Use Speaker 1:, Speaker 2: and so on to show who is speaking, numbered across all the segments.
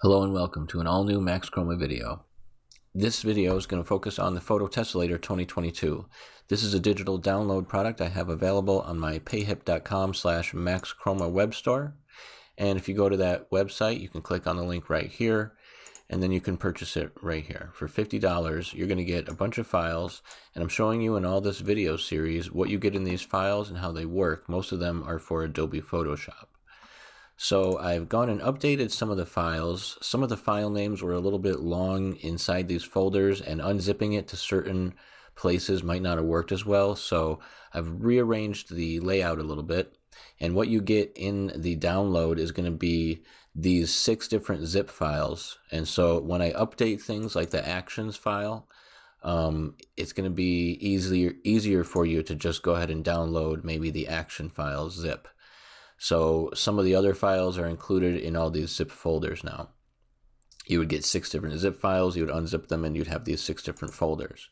Speaker 1: Hello and welcome to an all-new Max Chroma video. This video is going to focus on the Photo-Tessellator 2022. This is a digital download product I have available on my payhip.com/maxchroma web store. And if you go to that website, you can click on the link right here, and then you can purchase it right here. For $50, you're going to get a bunch of files, and I'm showing you in all this video series what you get in these files and how they work. Most of them are for Adobe Photoshop. So I've gone and updated some of the files. Some of the file names were a little bit long inside these folders, and unzipping it to certain places might not have worked as well. So I've rearranged the layout a little bit. And what you get in the download is going to be these 6 different zip files. And so when I update things like the actions file, it's going to be easier for you to just go ahead and download maybe the action file zip. So some of the other files are included in all these zip folders now. You would get 6 different zip files, you would unzip them, and you'd have these 6 different folders.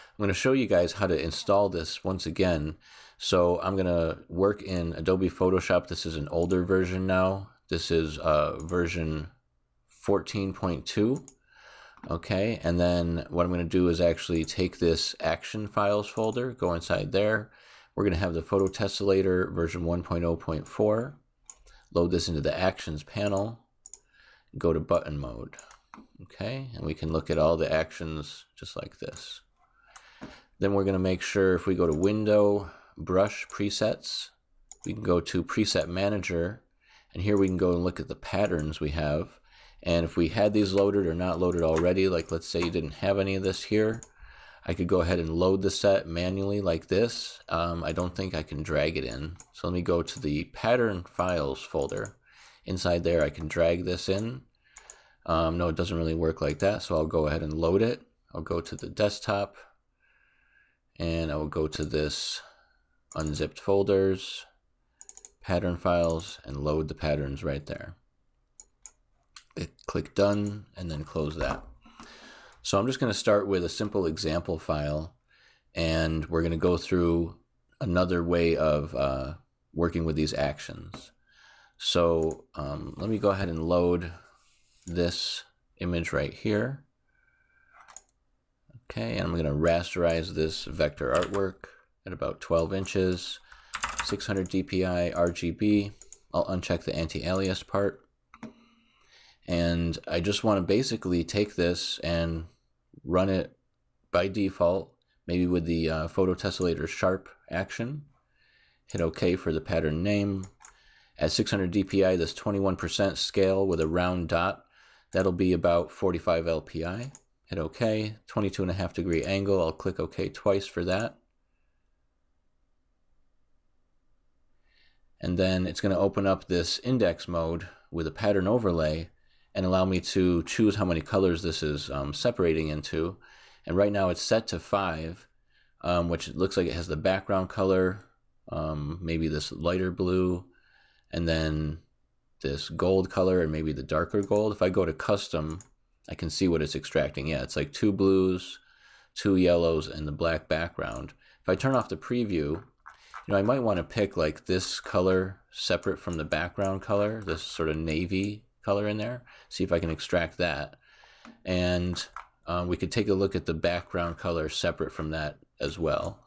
Speaker 1: I'm going to show you guys how to install this once again. So I'm going to work in Adobe Photoshop. This is an older version now. This is version 14.2. Okay, and then what I'm going to do is actually take this action files folder, go inside there. We're going to have the Photo-Tessellator version 1.0.4. Load this into the Actions panel. Go to button mode. Okay, and we can look at all the actions just like this. Then we're going to make sure if we go to Window, Brush, Presets, we can go to Preset Manager, and here we can go and look at the patterns we have. And if we had these loaded or not loaded already, like let's say you didn't have any of this here, I could go ahead and load the set manually like this. I don't think I can drag it in. So let me go to the pattern files folder. Inside there I can drag this in. No, it doesn't really work like that, so I'll go ahead and load it. I'll go to the desktop and I will go to this unzipped folders, pattern files, and load the patterns right there. Click done and then close that. So I'm just going to start with a simple example file, and we're going to go through another way of working with these actions. So let me go ahead and load this image right here. Okay, and I'm going to rasterize this vector artwork at about 12 inches, 600 dpi RGB. I'll uncheck the anti-alias part. And I just want to basically take this and run it by default, maybe with the Photo-Tessellator Sharp action. Hit OK for the pattern name. At 600 dpi, this 21% scale with a round dot, that'll be about 45 LPI. Hit OK. 22.5 degree angle, I'll click OK twice for that. And then it's going to open up this index mode with a pattern overlay and allow me to choose how many colors this is separating into. And right now it's set to 5, which looks like it has the background color, maybe this lighter blue, and then this gold color, and maybe the darker gold. If I go to custom, I can see what it's extracting. Yeah, it's like 2 blues, 2 yellows, and the black background. If I turn off the preview, I might want to pick like this color separate from the background color, this sort of navy color in there, see if I can extract that. And we could take a look at the background color separate from that as well.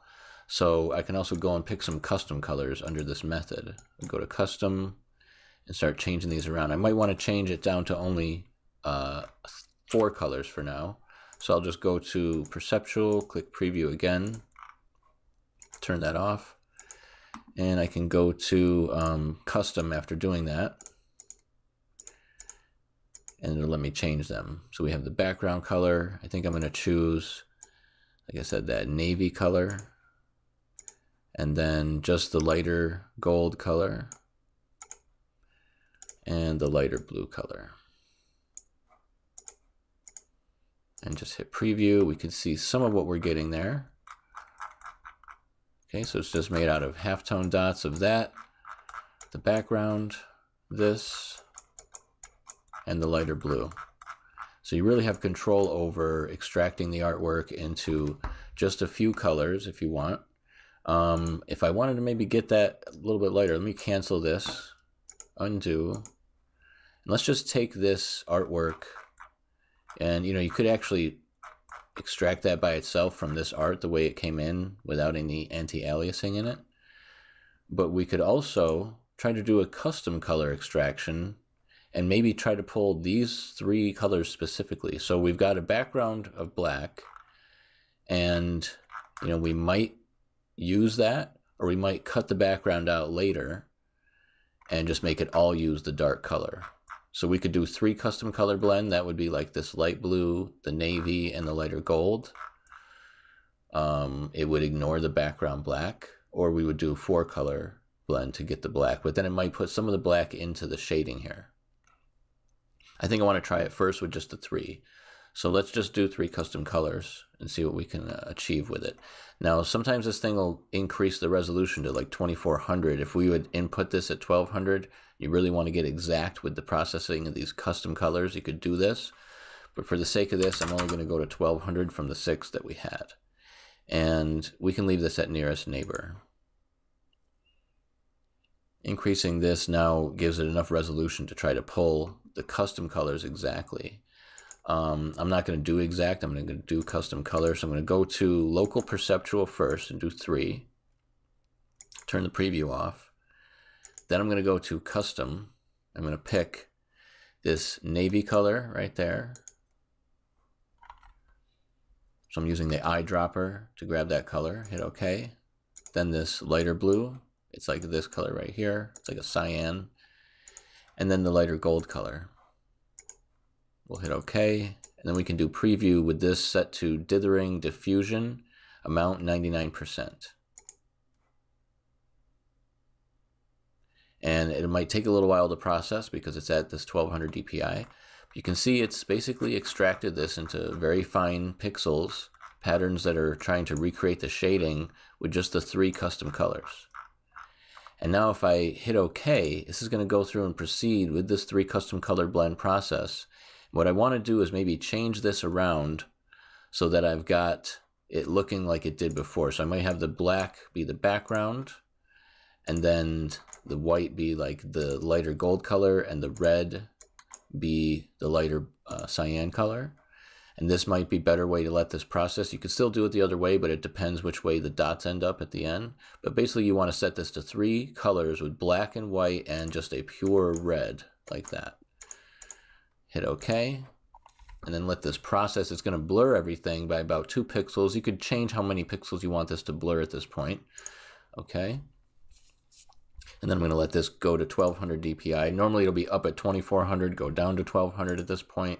Speaker 1: So I can also go and pick some custom colors under this method. I'll go to custom and start changing these around. I might want to change it down to only 4 colors for now. So I'll just go to perceptual, click preview again, turn that off, and I can go to custom after doing that. And it'll let me change them. So we have the background color. I think I'm going to choose, like I said, that navy color, and then just the lighter gold color and the lighter blue color. And just hit preview. We can see some of what we're getting there. Okay, so it's just made out of halftone dots of that, the background, this, and the lighter blue. So you really have control over extracting the artwork into just a few colors if you want. If I wanted to maybe get that a little bit lighter, let me cancel this, undo, let's just take this artwork, and you could actually extract that by itself from this art the way it came in without any anti-aliasing in it. But we could also try to do a custom color extraction and maybe try to pull these 3 colors specifically. So we've got a background of black, and we might use that, or we might cut the background out later and just make it all use the dark color. So we could do 3 custom color blend. That would be like this light blue, the navy, and the lighter gold. It would ignore the background black, or we would do 4 color blend to get the black, but then it might put some of the black into the shading here. I think I want to try it first with just the 3. So let's just do 3 custom colors and see what we can achieve with it. Now, sometimes this thing will increase the resolution to like 2400. If we would input this at 1200, you really want to get exact with the processing of these custom colors, you could do this. But for the sake of this, I'm only going to go to 1200 from the 6 that we had. And we can leave this at nearest neighbor. Increasing this now gives it enough resolution to try to pull the custom colors exactly. I'm not going to do exact, I'm going to do custom color. So I'm going to go to local perceptual first and do 3. Turn the preview off. Then I'm going to go to custom. I'm going to pick this navy color right there. So I'm using the eyedropper to grab that color, hit OK. Then this lighter blue, it's like this color right here. It's like a cyan. And then the lighter gold color. We'll hit OK, and then we can do preview with this set to dithering diffusion, amount 99%. And it might take a little while to process because it's at this 1200 dpi. You can see it's basically extracted this into very fine pixels, patterns that are trying to recreate the shading with just the 3 custom colors. And now if I hit OK, this is going to go through and proceed with this 3 custom color blend process. What I want to do is maybe change this around so that I've got it looking like it did before. So I might have the black be the background, and then the white be like the lighter gold color, and the red be the lighter cyan color. And this might be a better way to let this process. You could still do it the other way, but it depends which way the dots end up at the end. But basically you want to set this to 3 colors with black and white and just a pure red like that. Hit OK, and then let this process. It's going to blur everything by about 2 pixels. You could change how many pixels you want this to blur at this point. OK. And then I'm going to let this go to 1200 dpi. Normally it'll be up at 2400, go down to 1200 at this point.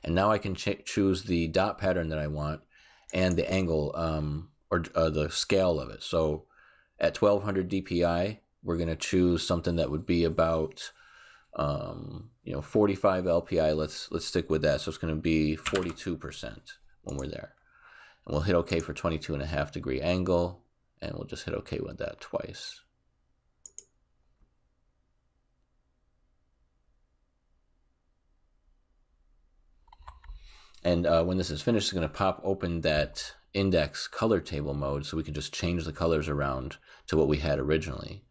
Speaker 1: And now I can choose the dot pattern that I want and the angle or the scale of it. So at 1200 dpi, we're going to choose something that would be about 45 LPI. Let's stick with that. So it's going to be 42% when we're there. And we'll hit OK for 22.5 degree angle, and we'll just hit OK with that twice. And when this is finished, it's going to pop open that index color table mode, so we can just change the colors around to what we had originally.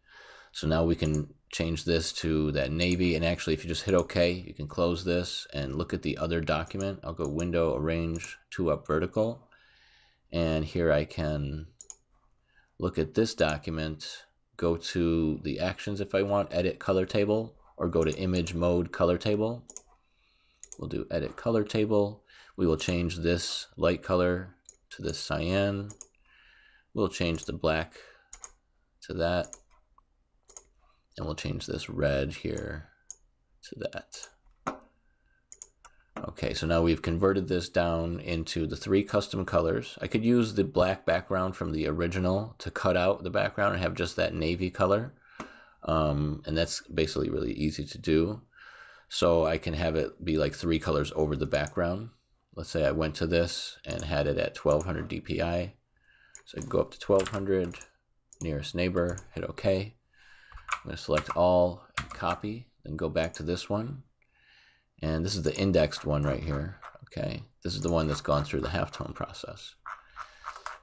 Speaker 1: So now we can change this to that navy, and actually if you just hit OK, you can close this and look at the other document. I'll go Window, Arrange, 2 up vertical, and here I can look at this document, go to the actions if I want, Edit Color Table, or go to Image Mode Color Table. We'll do Edit Color Table. We will change this light color to this cyan. We'll change the black to that. And we'll change this red here to that. Okay, so now we've converted this down into the 3 custom colors. I could use the black background from the original to cut out the background and have just that navy color. And that's basically really easy to do. So I can have it be like 3 colors over the background. Let's say I went to this and had it at 1200 dpi. So I can go up to 1200, nearest neighbor, hit OK. I'm going to select all and copy, then go back to this one. And this is the indexed one right here. Okay, this is the one that's gone through the halftone process.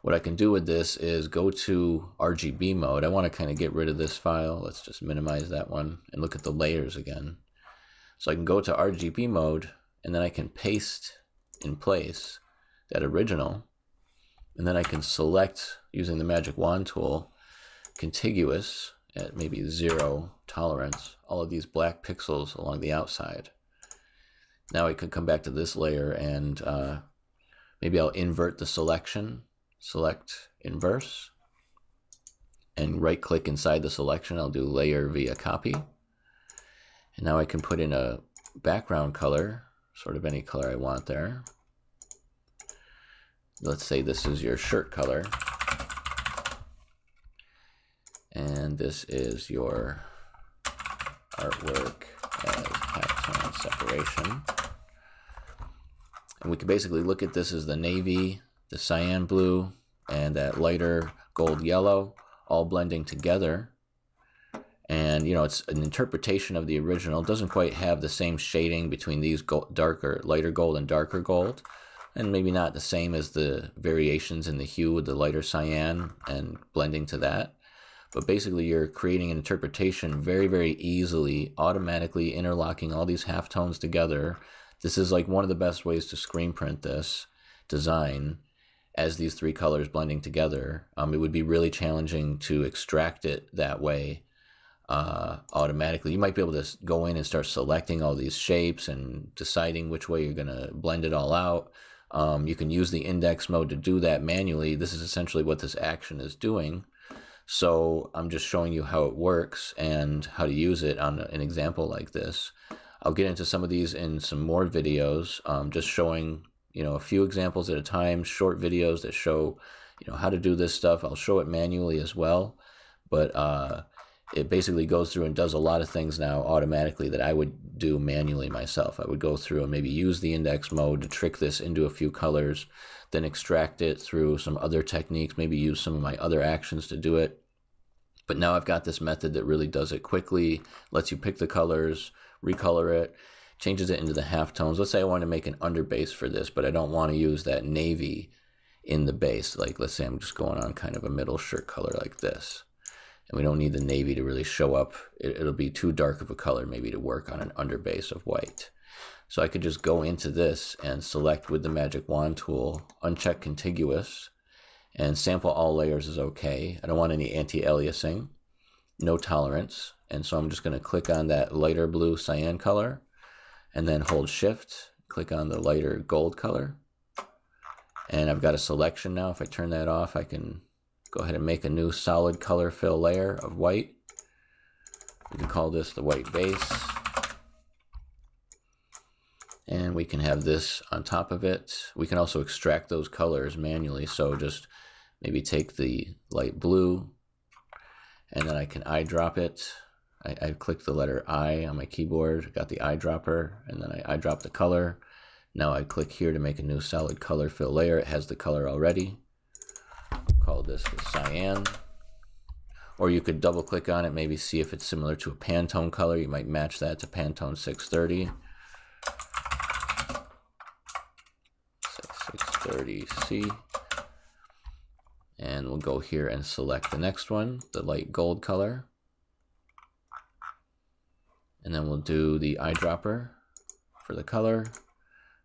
Speaker 1: What I can do with this is go to RGB mode. I want to kind of get rid of this file. Let's just minimize that one and look at the layers again. So I can go to RGB mode, and then I can paste in place that original, and then I can select, using the magic wand tool, contiguous at maybe 0 tolerance, all of these black pixels along the outside. Now I could come back to this layer and maybe I'll invert the selection, select inverse, and right click inside the selection. I'll do layer via copy. And now I can put in a background color, sort of any color I want there. Let's say this is your shirt color. And this is your artwork as halftone separation. And we can basically look at this as the navy, the cyan blue, and that lighter gold yellow all blending together. And you know, it's an interpretation of the original. It doesn't quite have the same shading between these lighter gold and darker gold, and maybe not the same as the variations in the hue with the lighter cyan and blending to that. But basically you're creating an interpretation very, very easily, automatically interlocking all these halftones together. This is like one of the best ways to screen print this design as these three colors blending together. It would be really challenging to extract it that way automatically. You might be able to go in and start selecting all these shapes and deciding which way you're going to blend it all out. You can use the index mode to do that manually. This is essentially what this action is doing. So I'm just showing you how it works and how to use it on an example like this. I'll get into some of these in some more videos, just showing, you know, a few examples at a time, short videos that show, you know, how to do this stuff. I'll show it manually as well, but it basically goes through and does a lot of things now automatically that I would do manually myself. I would go through and maybe use the index mode to trick this into a few colors, then extract it through some other techniques, maybe use some of my other actions to do it. But now I've got this method that really does it quickly, lets you pick the colors, recolor it, changes it into the halftones. Let's say I want to make an underbase for this, but I don't want to use that navy in the base. Like, let's say I'm just going on kind of a middle shirt color like this. And we don't need the navy to really show up. It'll be too dark of a color maybe to work on an underbase of white. So I could just go into this and select with the magic wand tool, uncheck contiguous, and sample all layers is okay. I don't want any anti-aliasing, no tolerance. And so I'm just going to click on that lighter blue cyan color and then hold shift, click on the lighter gold color. And I've got a selection now. If I turn that off, I can go ahead and make a new solid color fill layer of white. We can call this the white base. And we can have this on top of it. We can also extract those colors manually. So just maybe take the light blue and then I can eyedrop it. I clicked the letter I on my keyboard, got the eyedropper, and then I eyedrop the color. Now I click here to make a new solid color fill layer. It has the color already. Call this the cyan. Or you could double click on it, maybe see if it's similar to a Pantone color. You might match that to Pantone 630. 630C. And we'll go here and select the next one, the light gold color. And then we'll do the eyedropper for the color.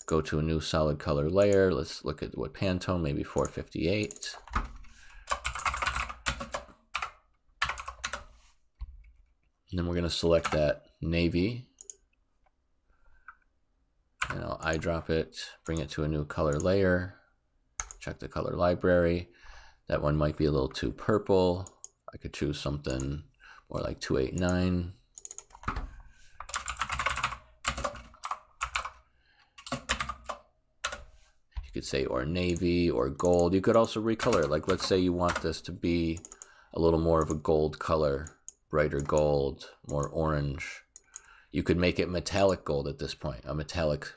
Speaker 1: Go to a new solid color layer. Let's look at what Pantone, maybe 458. And then we're going to select that navy. And I'll eyedrop it, bring it to a new color layer. Check the color library. That one might be a little too purple. I could choose something more like 289. You could say or navy or gold. You could also recolor it. Like, let's say you want this to be a little more of a gold color, brighter gold, more orange. You could make it metallic gold at this point, a metallic,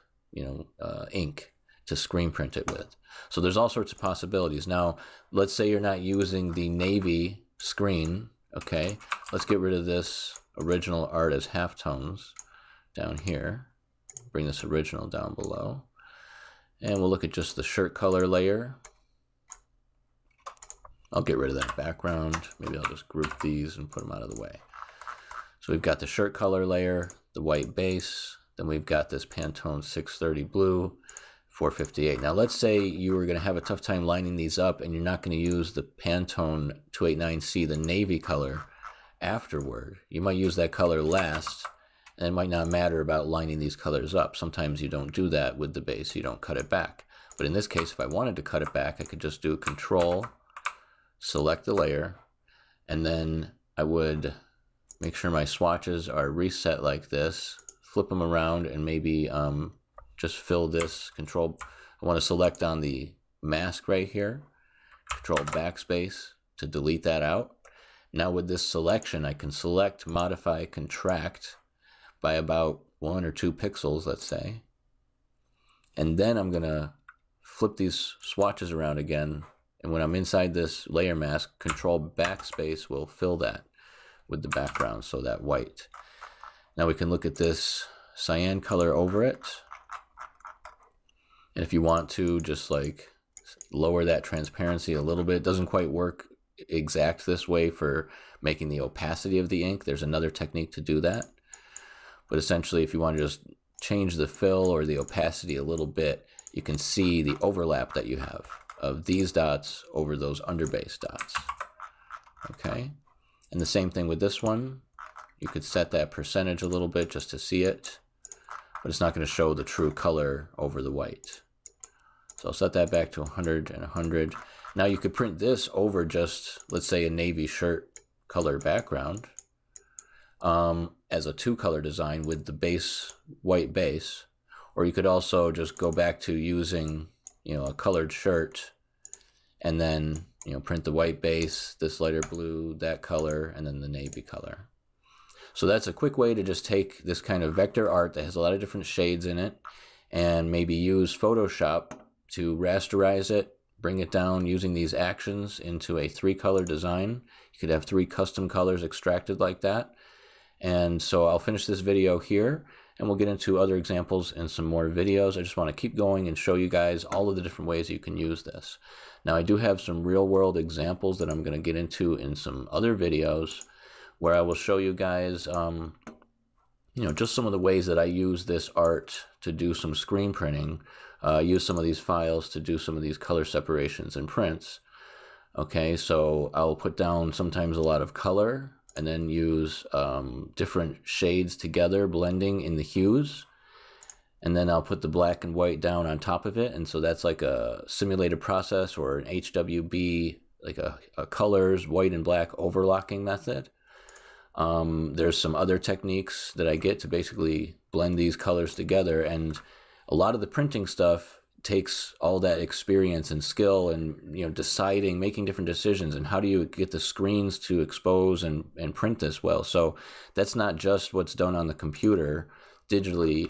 Speaker 1: ink to screen print it with. So there's all sorts of possibilities. Now, let's say you're not using the navy screen. Okay, let's get rid of this original art as halftones down here. Bring this original down below. And we'll look at just the shirt color layer. I'll get rid of that background. Maybe I'll just group these and put them out of the way. So we've got the shirt color layer, the white base, Then we've got this Pantone 630 blue, 458. Now let's say you were going to have a tough time lining these up and you're not going to use the Pantone 289C, the navy color, afterward. You might use that color last, and it might not matter about lining these colors up. Sometimes you don't do that with the base, you don't cut it back. But in this case, if I wanted to cut it back, I could just do Control, select the layer, and then I would make sure my swatches are reset like this, flip them around, and maybe just fill this. Control, I want to select on the mask right here, Control backspace to delete that out. Now with this selection, I can select, modify, contract by about 1 or 2 pixels, let's say. And then I'm gonna flip these swatches around again. And when I'm inside this layer mask, Control backspace will fill that with the background, so that white. Now we can look at this cyan color over it. And if you want to just like lower that transparency a little bit, it doesn't quite work exact this way for making the opacity of the ink. There's another technique to do that. But essentially, if you want to just change the fill or the opacity a little bit, you can see the overlap that you have of these dots over those underbase dots. Okay, and the same thing with this one. You could set that percentage a little bit just to see it, but it's not going to show the true color over the white. So I'll set that back to 100 and 100. Now you could print this over just, let's say, a navy shirt color background as a 2-color design with the base, white base. Or you could also just go back to using, a colored shirt and then, print the white base, this lighter blue, that color, and then the navy color. So that's a quick way to just take this kind of vector art that has a lot of different shades in it and maybe use Photoshop to rasterize it, bring it down using these actions into a 3-color design. You could have 3 custom colors extracted like that. And so I'll finish this video here, and we'll get into other examples in some more videos. I just want to keep going and show you guys all of the different ways you can use this. Now I do have some real-world examples that I'm going to get into in some other videos where I will show you guys just some of the ways that I use this art to do some screen printing, use some of these files to do some of these color separations and prints. Okay, so I'll put down sometimes a lot of color and then use different shades together, blending in the hues. And then I'll put the black and white down on top of it. And so that's like a simulated process or an HWB, like a colors, white and black overlocking method. There's some other techniques that I get to basically blend these colors together, and a lot of the printing stuff takes all that experience and skill and deciding, making different decisions, and how do you get the screens to expose and print this well. So that's not just what's done on the computer digitally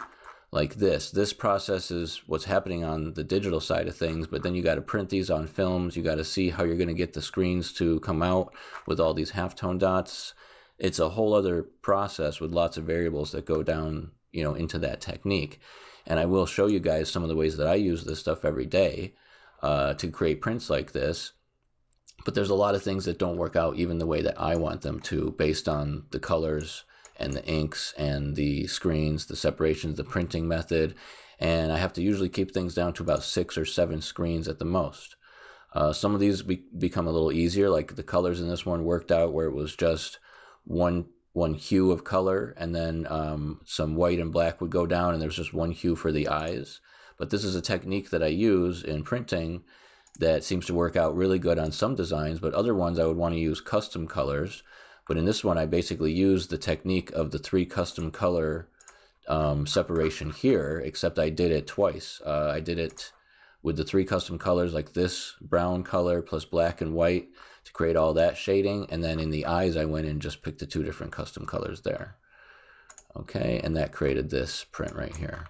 Speaker 1: like this. This process is what's happening on the digital side of things, but then you got to print these on films. You got to see how you're going to get the screens to come out with all these halftone dots. It's a whole other process with lots of variables that go down, into that technique. And I will show you guys some of the ways that I use this stuff every day to create prints like this. But there's a lot of things that don't work out even the way that I want them to, based on the colors and the inks and the screens, the separations, the printing method. And I have to usually keep things down to about 6 or 7 screens at the most. Some of these become a little easier, like the colors in this one worked out where it was just one hue of color, and then some white and black would go down, and there's just one hue for the eyes. But this is a technique that I use in printing that seems to work out really good on some designs, but other ones I would want to use custom colors. But in this one, I basically use the technique of the 3 custom color separation here, except I did it twice. I did it with the 3 custom colors, like this brown color plus black and white, to create all that shading. And then in the eyes, I went and just picked the 2 different custom colors there. Okay, and that created this print right here.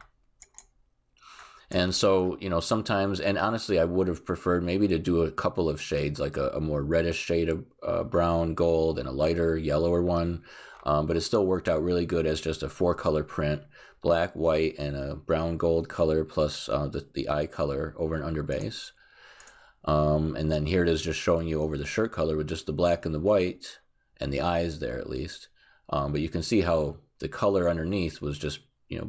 Speaker 1: And so, sometimes, and honestly, I would have preferred maybe to do a couple of shades, like a more reddish shade of brown, gold, and a lighter, yellower one. But it still worked out really good as just a 4-color print, black, white, and a brown gold color plus the eye color over an underbase. And then here it is just showing you over the shirt color with just the black and the white and the eyes there at least. But you can see how the color underneath was just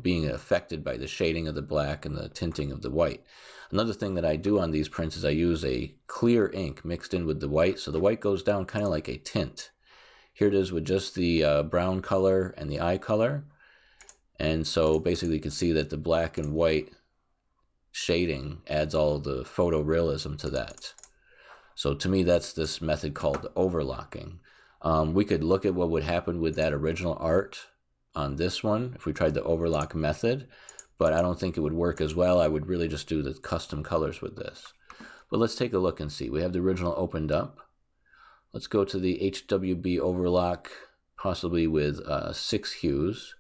Speaker 1: being affected by the shading of the black and the tinting of the white. Another thing that I do on these prints is I use a clear ink mixed in with the white, so the white goes down kind of like a tint. Here it is with just the brown color and the eye color. And so basically you can see that the black and white shading adds all the photorealism to that. So to me, that's this method called overlocking. We could look at what would happen with that original art on this one if we tried the overlock method, but I don't think it would work as well. I would really just do the custom colors with this. But let's take a look and see. We have the original opened up. Let's go to the HWB overlock, possibly with 6 hues,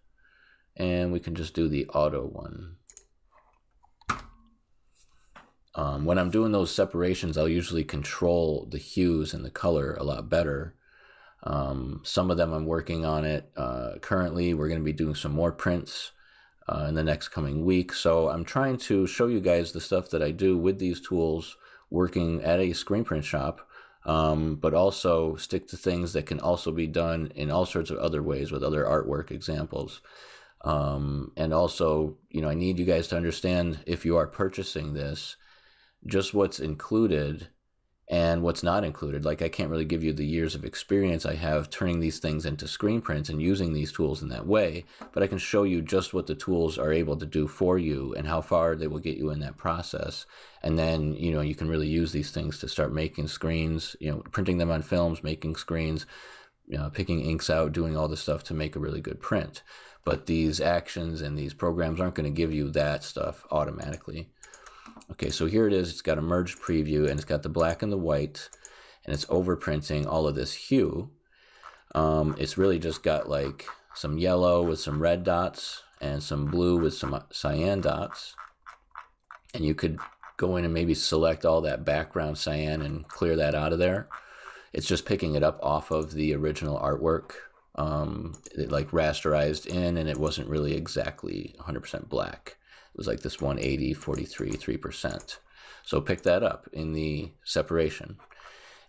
Speaker 1: and we can just do the auto one. When I'm doing those separations, I'll usually control the hues and the color a lot better. Some of them I'm working on it currently. We're going to be doing some more prints in the next coming week. So I'm trying to show you guys the stuff that I do with these tools working at a screen print shop, but also stick to things that can also be done in all sorts of other ways with other artwork examples. And also, I need you guys to understand, if you are purchasing this, just what's included and what's not included. Like, I can't really give you the years of experience I have turning these things into screen prints and using these tools in that way, but I can show you just what the tools are able to do for you and how far they will get you in that process. And then, you can really use these things to start making screens, printing them on films, making screens, picking inks out, doing all this stuff to make a really good print. But these actions and these programs aren't going to give you that stuff automatically. Okay, so here it is. It's got a merged preview, and it's got the black and the white, and it's overprinting all of this hue. It's really just got like some yellow with some red dots and some blue with some cyan dots. And you could go in and maybe select all that background cyan and clear that out of there. It's just picking it up off of the original artwork. It like rasterized in, and it wasn't really exactly 100% black. It was like this 180, 43, 3%. So pick that up in the separation.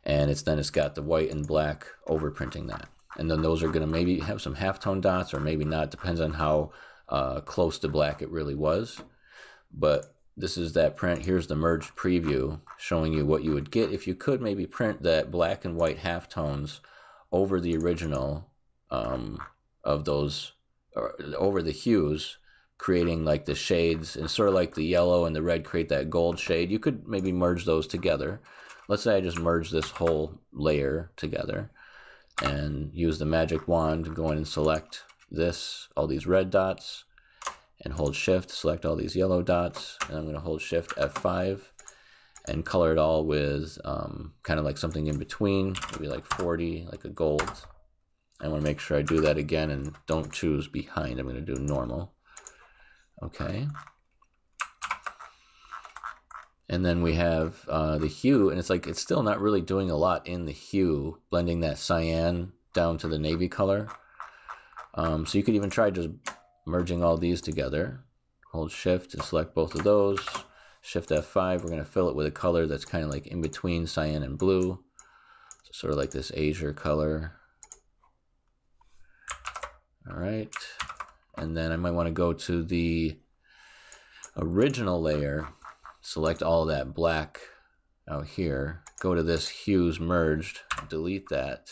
Speaker 1: And it's got the white and black overprinting that. And then those are going to maybe have some halftone dots or maybe not. Depends on how close to black it really was. But this is that print. Here's the merged preview showing you what you would get if you could maybe print that black and white halftones over the original of those, or over the hues, creating like the shades, and sort of like the yellow and the red create that gold shade. You could maybe merge those together. Let's say I just merge this whole layer together and use the magic wand to go in and select this, all these red dots, and hold shift, select all these yellow dots, and I'm going to hold shift F5 and color it all with kind of like something in between, maybe like 40, like a gold. I want to make sure I do that again and don't choose behind. I'm going to do normal. Okay. And then we have the hue, and it's still not really doing a lot in the hue, blending that cyan down to the navy color. So you could even try just merging all these together. Hold shift and select both of those. Shift F5, we're going to fill it with a color that's kind of like in between cyan and blue. So sort of like this azure color. All right. And then I might want to go to the original layer, select all of that black out here, go to this hues merged, delete that,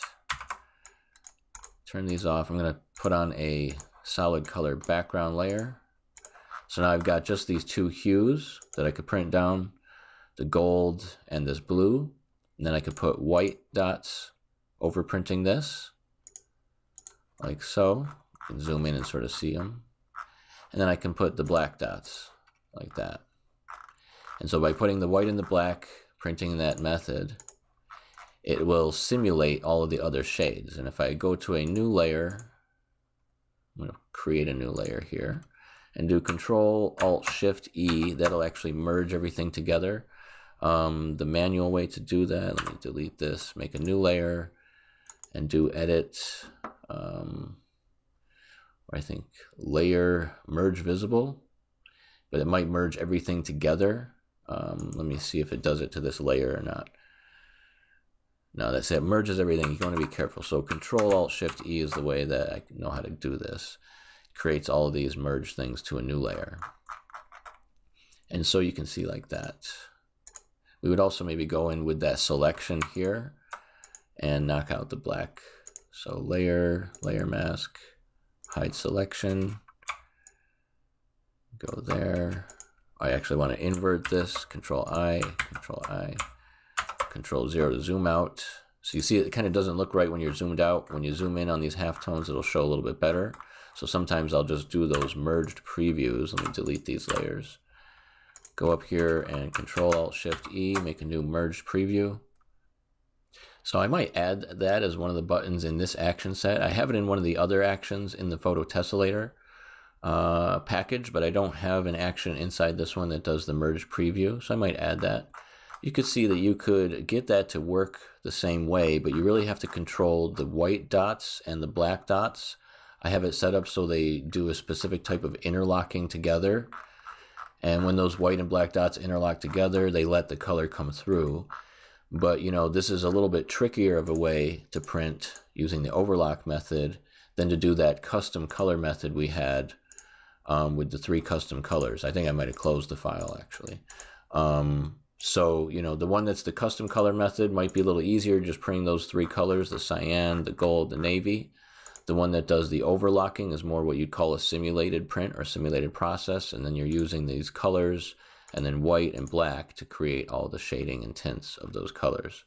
Speaker 1: turn these off. I'm going to put on a solid color background layer. So now I've got just these two hues that I could print down, the gold and this blue. And then I could put white dots over printing this, like so. You can zoom in and sort of see them. And then I can put the black dots like that. And so by putting the white and the black, printing that method, it will simulate all of the other shades. And if I go to a new layer, I'm going to create a new layer here and do Control-Alt-Shift-E, that'll actually merge everything together. The manual way to do that, let me delete this, make a new layer and do Edit, I think Layer Merge Visible, but it might merge everything together. Let me see if it does it to this layer or not. No, that's it. It merges everything. You want to be careful. So Control-Alt-Shift-E is the way that I know how to do this. creates all of these merged things to a new layer. And so you can see like that. We would also maybe go in with that selection here and knock out the black. So layer, layer mask, hide selection, go there. I actually want to invert this, Control I, Control 0 to zoom out. So you see it kind of doesn't look right when you're zoomed out. When you zoom in on these halftones, it'll show a little bit better. So sometimes I'll just do those merged previews. Let me delete these layers. Go up here and Control Alt Shift E, make a new merged preview. So I might add that as one of the buttons in this action set. I have it in one of the other actions in the Photo-Tessellator package, but I don't have an action inside this one that does the merged preview, so I might add that. You could see that you could get that to work the same way, but you really have to control the white dots and the black dots. I have it set up so they do a specific type of interlocking together, and when those white and black dots interlock together, they let the color come through. But you know, this is a little bit trickier of a way to print using the overlock method than to do that custom color method we had with the 3 custom colors. I think I might have closed the file actually. So, you know, the one that's the custom color method might be a little easier, just printing those 3 colors, the cyan, the gold, the navy. The one that does the overlocking is more what you'd call a simulated print or simulated process, and then you're using these colors and then white and black to create all the shading and tints of those colors.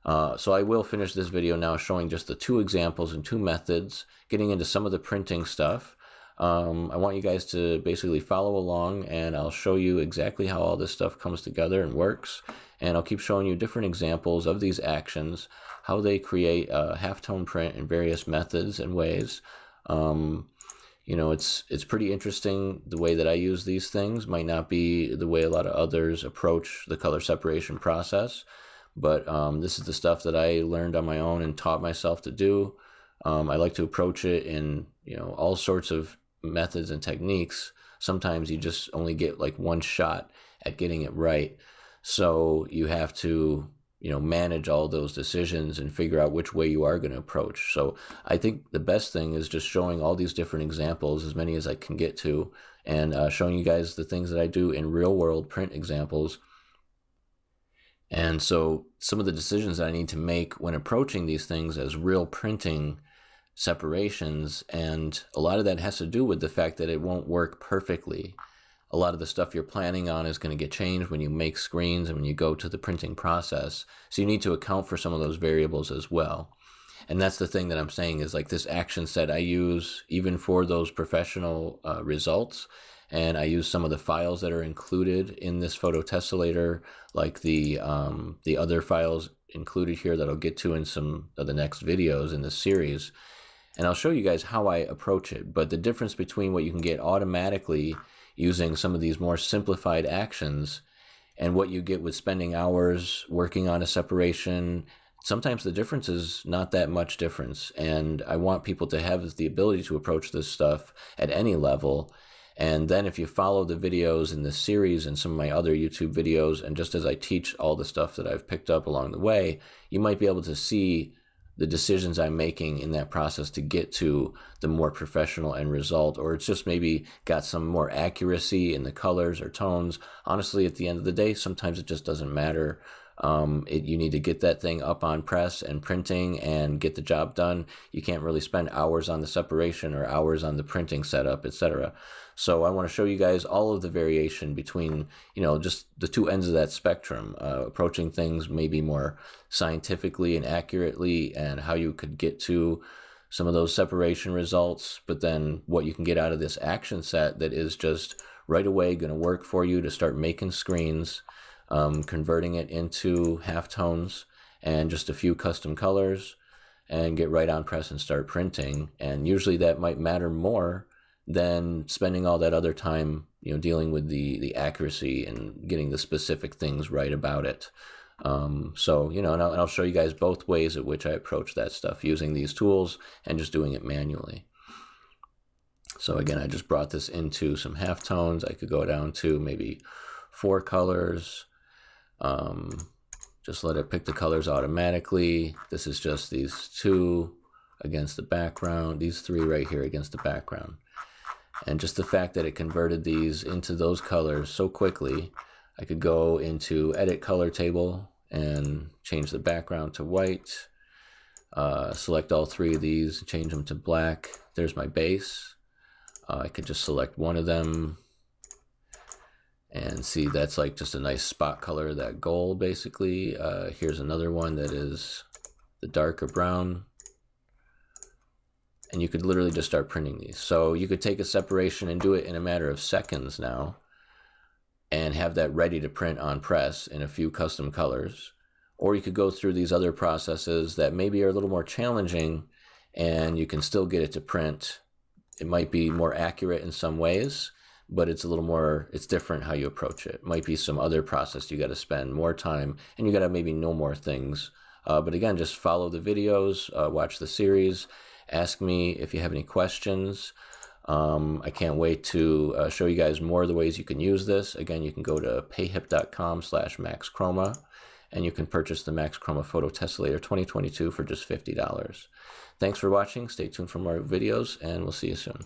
Speaker 1: So I will finish this video now showing just the 2 examples and 2 methods, getting into some of the printing stuff. I want you guys to basically follow along, and I'll show you exactly how all this stuff comes together and works. And I'll keep showing you different examples of these actions, how they create a halftone print in various methods and ways. You know, it's pretty interesting. The way that I use these things might not be the way a lot of others approach the color separation process, but this is the stuff that I learned on my own and taught myself to do. I like to approach it in, you know, all sorts of methods and techniques. Sometimes you just only get like one shot at getting it right, so you have to, you know, manage all those decisions and figure out which way you are going to approach. So I think the best thing is just showing all these different examples, as many as I can get to, and showing you guys the things that I do in real world print examples. And so some of the decisions that I need to make when approaching these things as real printing separations, and a lot of that has to do with the fact that it won't work perfectly. A lot of the stuff you're planning on is going to get changed when you make screens and when you go to the printing process. So you need to account for some of those variables as well. And that's the thing that I'm saying is, like, this action set I use even for those professional results. And I use some of the files that are included in this Photo-Tessellator, like the other files included here that I'll get to in some of the next videos in this series. And I'll show you guys how I approach it. But the difference between what you can get automatically using some of these more simplified actions and what you get with spending hours working on a separation, sometimes the difference is not that much difference. And I want people to have the ability to approach this stuff at any level. And then if you follow the videos in this series and some of my other YouTube videos, and just as I teach all the stuff that I've picked up along the way, you might be able to see the decisions I'm making in that process to get to the more professional end result, or it's just maybe got some more accuracy in the colors or tones. Honestly, at the end of the day, sometimes it just doesn't matter. You need to get that thing up on press and printing and get the job done. You can't really spend hours on the separation or hours on the printing setup, etc. So I want to show you guys all of the variation between, you know, just the 2 ends of that spectrum, approaching things maybe more scientifically and accurately, and how you could get to some of those separation results, but then what you can get out of this action set that is just right away going to work for you to start making screens, converting it into halftones and just a few custom colors, and get right on press and start printing. And usually that might matter more than spending all that other time, you know, dealing with the accuracy and getting the specific things right about it. So, you know, and I'll show you guys both ways at which I approach that stuff, using these tools and just doing it manually. So again, I just brought this into some halftones. I could go down to maybe 4 colors. Just let it pick the colors automatically. This is just these 2 against the background, these 3 right here against the background. And just the fact that it converted these into those colors so quickly, I could go into edit color table and change the background to white, select all three of these, change them to black. There's my base. I could just select one of them and see that's like just a nice spot color, that gold basically. Here's another one that is the darker brown. And you could literally just start printing these. So you could take a separation and do it in a matter of seconds now and have that ready to print on press in a few custom colors. Or you could go through these other processes that maybe are a little more challenging and you can still get it to print. It might be more accurate in some ways, but it's a little more, it's different how you approach it. It might be some other process you got to spend more time and you got to maybe know more things. But again, just follow the videos, watch the series. Ask me if you have any questions. I can't wait to show you guys more of the ways you can use this. Again, you can go to payhip.com/maxchroma and you can purchase the Max Chroma Photo-Tessellator 2022 for just $50. Thanks for watching. Stay tuned for more videos and we'll see you soon.